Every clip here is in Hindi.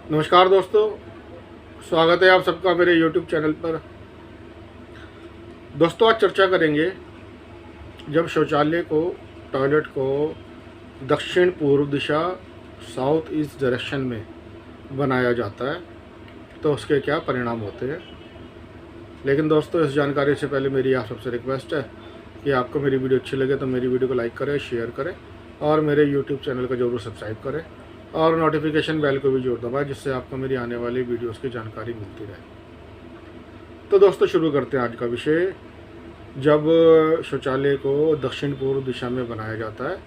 नमस्कार दोस्तों, स्वागत है आप सबका मेरे YouTube चैनल पर। दोस्तों, आज चर्चा करेंगे जब शौचालय को, टॉयलेट को दक्षिण पूर्व दिशा, साउथ ईस्ट डायरेक्शन में बनाया जाता है तो उसके क्या परिणाम होते हैं। लेकिन दोस्तों, इस जानकारी से पहले मेरी आप सबसे रिक्वेस्ट है कि आपको मेरी वीडियो अच्छी लगे तो मेरी वीडियो को लाइक करें, शेयर करें और मेरे YouTube चैनल को ज़रूर सब्सक्राइब करें और नोटिफिकेशन बेल को भी जोड़ दबाएं, जिससे आपको मेरी आने वाली वीडियोस की जानकारी मिलती रहे। तो दोस्तों, शुरू करते हैं आज का विषय। जब शौचालय को दक्षिण पूर्व दिशा में बनाया जाता है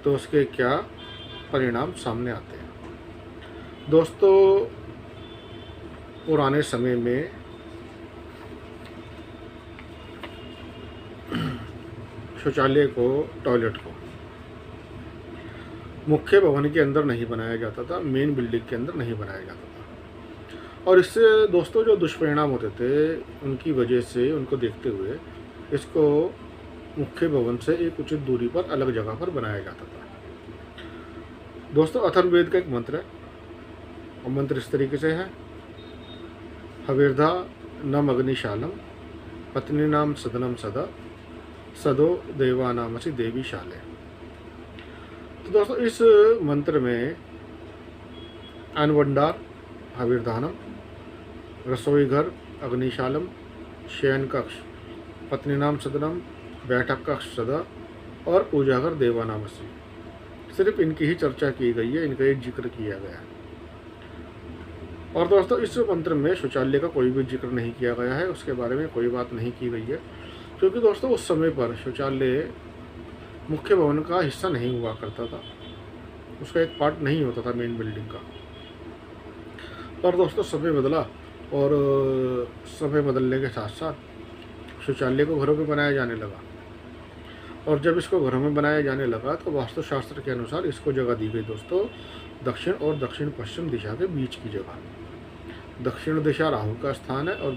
तो उसके क्या परिणाम सामने आते हैं। दोस्तों, पुराने समय में शौचालय को, टॉयलेट को मुख्य भवन के अंदर नहीं बनाया जाता था, मेन बिल्डिंग के अंदर नहीं बनाया जाता था। और इससे दोस्तों जो दुष्परिणाम होते थे, उनकी वजह से, उनको देखते हुए इसको मुख्य भवन से एक उचित दूरी पर अलग जगह पर बनाया जाता था। दोस्तों, अथर्ववेद का एक मंत्र है और मंत्र इस तरीके से है: हविर्धा नम अग्निशालम पत्नी नाम सदनम सदा सदो देवा नामसी देवी शाले। तो दोस्तों, इस मंत्र में अन्नभंडार, हविर्धानम, रसोई घर, अग्निशालम, शयन कक्ष, पत्नी नाम सदनम, बैठक कक्ष सदा और पूजा घर देवानामसी, सिर्फ इनकी ही चर्चा की गई है, इनका ही जिक्र किया गया है। और दोस्तों, इस मंत्र में शौचालय का कोई भी जिक्र नहीं किया गया है, उसके बारे में कोई बात नहीं की गई है, क्योंकि दोस्तों उस समय पर शौचालय मुख्य भवन का हिस्सा नहीं हुआ करता था, उसका एक पार्ट नहीं होता था मेन बिल्डिंग का। पर दोस्तों, समय बदला और समय बदलने के साथ साथ शौचालय को घरों में बनाया जाने लगा। और जब इसको घरों में बनाया जाने लगा तो वास्तुशास्त्र के अनुसार इसको जगह दी गई दोस्तों दक्षिण और दक्षिण पश्चिम दिशा के बीच की जगह। दक्षिण दिशा राहु का स्थान है और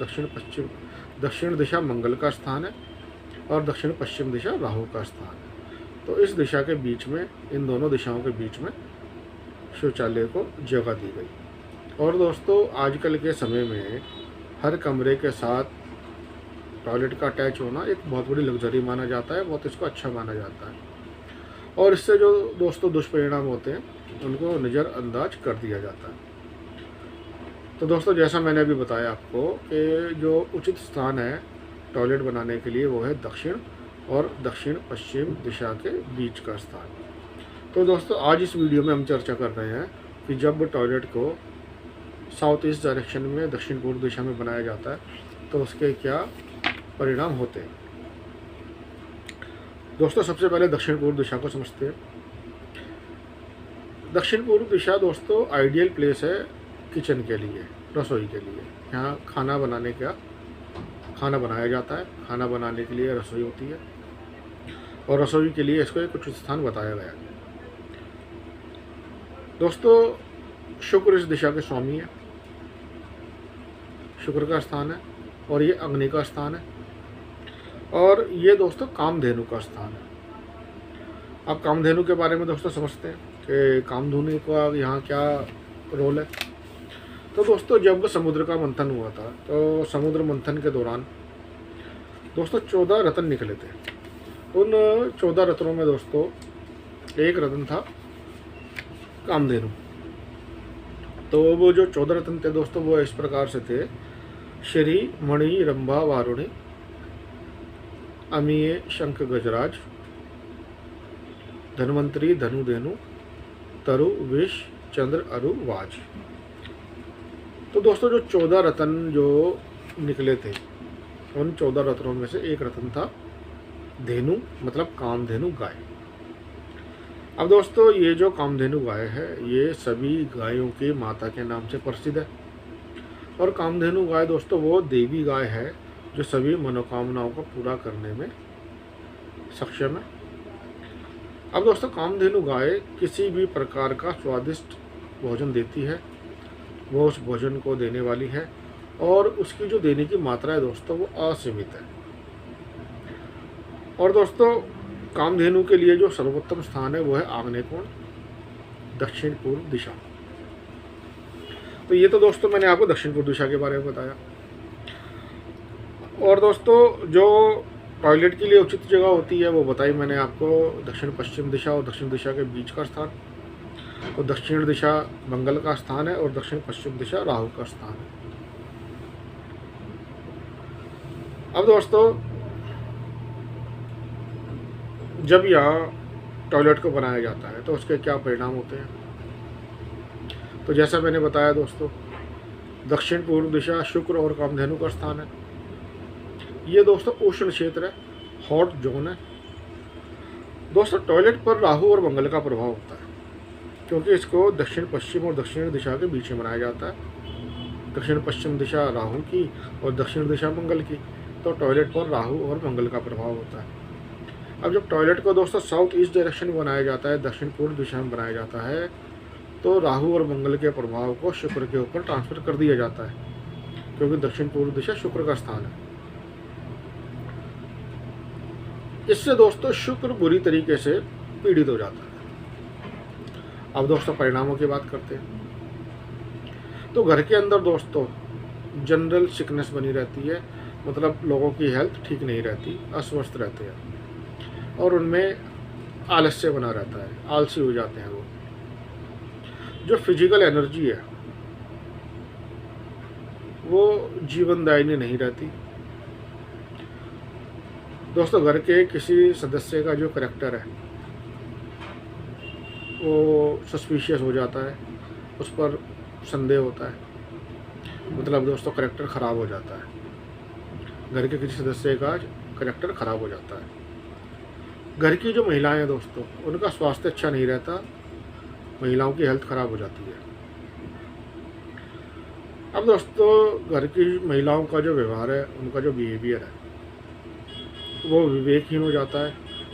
दक्षिण दिशा मंगल का स्थान है और दक्षिण पश्चिम दिशा राहु का स्थान है। तो इस दिशा के बीच में, इन दोनों दिशाओं के बीच में शौचालय को जगह दी गई। और दोस्तों, आजकल के समय में हर कमरे के साथ टॉयलेट का अटैच होना एक बहुत बड़ी लग्जरी माना जाता है, बहुत इसको अच्छा माना जाता है। और इससे जो दोस्तों दुष्परिणाम होते हैं उनको नज़रअंदाज कर दिया जाता है। तो दोस्तों, जैसा मैंने अभी बताया आपको कि जो उचित स्थान है टॉयलेट बनाने के लिए वो है दक्षिण और दक्षिण पश्चिम दिशा के बीच का स्थान। तो दोस्तों, आज इस वीडियो में हम चर्चा कर रहे हैं कि जब टॉयलेट को साउथ ईस्ट डायरेक्शन में, दक्षिण पूर्व दिशा में बनाया जाता है तो उसके क्या परिणाम होते हैं। दोस्तों, सबसे पहले दक्षिण पूर्व दिशा को समझते हैं। दक्षिण पूर्व दिशा दोस्तों आइडियल प्लेस है किचन के लिए, रसोई के लिए। यहाँ खाना बनाया जाता है, खाना बनाने के लिए रसोई होती है और रसोई के लिए इसको एक उचित स्थान बताया गया है। दोस्तों, शुक्र इस दिशा के स्वामी है, शुक्र का स्थान है और ये अग्नि का स्थान है और ये दोस्तों कामधेनु का स्थान है। अब कामधेनु के बारे में दोस्तों समझते हैं कि कामधेनु का यहाँ क्या रोल है। तो दोस्तों, जब समुद्र का मंथन हुआ था तो समुद्र मंथन के दौरान दोस्तों 14 रत्न निकले थे। उन 14 रत्नों में दोस्तों एक रत्न था कामधेनु। तो वो जो 14 रत्न थे दोस्तों वो इस प्रकार से थे: श्री, मणि, रंभा, वारुणी, अमीय, शंख, गजराज, धन्वंतरी, धनुधेनु, तरु, विष, चंद्र, अरु, वाज। तो दोस्तों, जो 14 रत्न जो निकले थे उन 14 रत्नों में से एक रत्न था धेनु, मतलब कामधेनु गाय। अब दोस्तों, ये जो कामधेनु गाय है ये सभी गायों की माता के नाम से प्रसिद्ध है और कामधेनु गाय दोस्तों वो देवी गाय है जो सभी मनोकामनाओं को पूरा करने में सक्षम है। अब दोस्तों, कामधेनु गाय किसी भी प्रकार का स्वादिष्ट भोजन देती है, वो उस भोजन को देने वाली है और उसकी जो देने की मात्रा है दोस्तों वो असीमित है। और दोस्तों, कामधेनु के लिए जो सर्वोत्तम स्थान है वो है आग्नेय कोण, दक्षिण पूर्व दिशा। तो ये तो दोस्तों मैंने आपको दक्षिण पूर्व दिशा के बारे में बताया। और दोस्तों जो टॉयलेट के लिए उचित जगह होती है वो बताई मैंने आपको, दक्षिण पश्चिम दिशा और दक्षिण दिशा के बीच का स्थान। तो दक्षिण दिशा मंगल का स्थान है और दक्षिण पश्चिम दिशा राहु का स्थान है। अब दोस्तों जब यहाँ टॉयलेट को बनाया जाता है तो उसके क्या परिणाम होते हैं। तो जैसा मैंने बताया दोस्तों, दक्षिण पूर्व दिशा शुक्र और कामधेनु का स्थान है। ये दोस्तों उष्ण क्षेत्र है, हॉट जोन है। दोस्तों टॉयलेट पर राहु और मंगल का प्रभाव होता है, क्योंकि इसको दक्षिण पश्चिम और दक्षिण दिशा के बीच में बनाया जाता है। दक्षिण पश्चिम दिशा राहु की और दक्षिण दिशा मंगल की, तो टॉयलेट पर राहु और मंगल का प्रभाव होता है। अब जब टॉयलेट को दोस्तों साउथ ईस्ट डायरेक्शन में बनाया जाता है, दक्षिण पूर्व दिशा में बनाया जाता है, तो राहु और मंगल के प्रभाव को शुक्र के ऊपर ट्रांसफर कर दिया जाता है, क्योंकि दक्षिण पूर्व दिशा शुक्र का स्थान है। इससे दोस्तों शुक्र बुरी तरीके से पीड़ित हो जाता है। अब दोस्तों परिणामों की बात करते हैं। तो घर के अंदर दोस्तों जनरल सिकनेस बनी रहती है, मतलब लोगों की हेल्थ ठीक नहीं रहती, अस्वस्थ रहते हैं और उनमें आलस्य बना रहता है, आलसी हो जाते हैं वो। जो फिजिकल एनर्जी है वो जीवनदायिनी नहीं रहती। दोस्तों घर के किसी सदस्य का जो करैक्टर है वो सस्पिशियस हो जाता है, उस पर संदेह होता है, मतलब दोस्तों करैक्टर ख़राब हो जाता है। घर के किसी सदस्य का करैक्टर ख़राब हो जाता है। घर की जो महिलाएं हैं दोस्तों, उनका स्वास्थ्य अच्छा नहीं रहता, महिलाओं की हेल्थ ख़राब हो जाती है। अब दोस्तों घर की महिलाओं का जो व्यवहार है, उनका जो बिहेवियर है वो विवेकहीन हो जाता है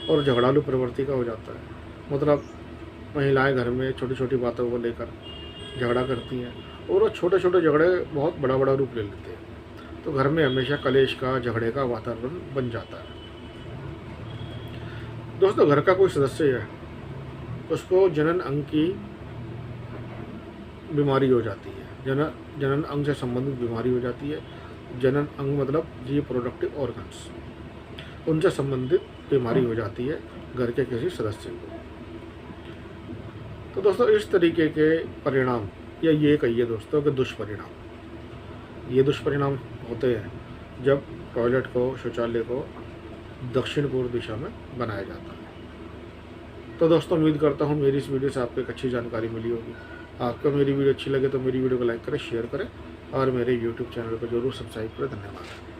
और झगड़ालू प्रवृत्ति का हो जाता है। मतलब महिलाएं घर में छोटी छोटी बातों को लेकर झगड़ा करती हैं और वो छोटे छोटे झगड़े बहुत बड़ा बड़ा रूप ले लेते हैं, तो घर में हमेशा कलेश का, झगड़े का वातावरण बन जाता है। दोस्तों घर का कोई सदस्य है, उसको जनन अंग की बीमारी हो जाती है, जनन अंग से संबंधित बीमारी हो जाती है। जनन अंग मतलब रिप्रोडक्टिव ऑर्गन्स, उनसे संबंधित बीमारी हो जाती है घर के किसी सदस्य को। तो दोस्तों इस तरीके के परिणाम, या ये कहिए दोस्तों कि दुष्परिणाम, ये दुष्परिणाम होते हैं जब टॉयलेट को, शौचालय को दक्षिण पूर्व दिशा में बनाया जाता है। तो दोस्तों उम्मीद करता हूँ मेरी इस वीडियो से आपको एक अच्छी जानकारी मिली होगी। आपको मेरी वीडियो अच्छी लगे तो मेरी वीडियो को लाइक करें, शेयर करें और मेरे यूट्यूब चैनल को जरूर सब्सक्राइब करें। धन्यवाद।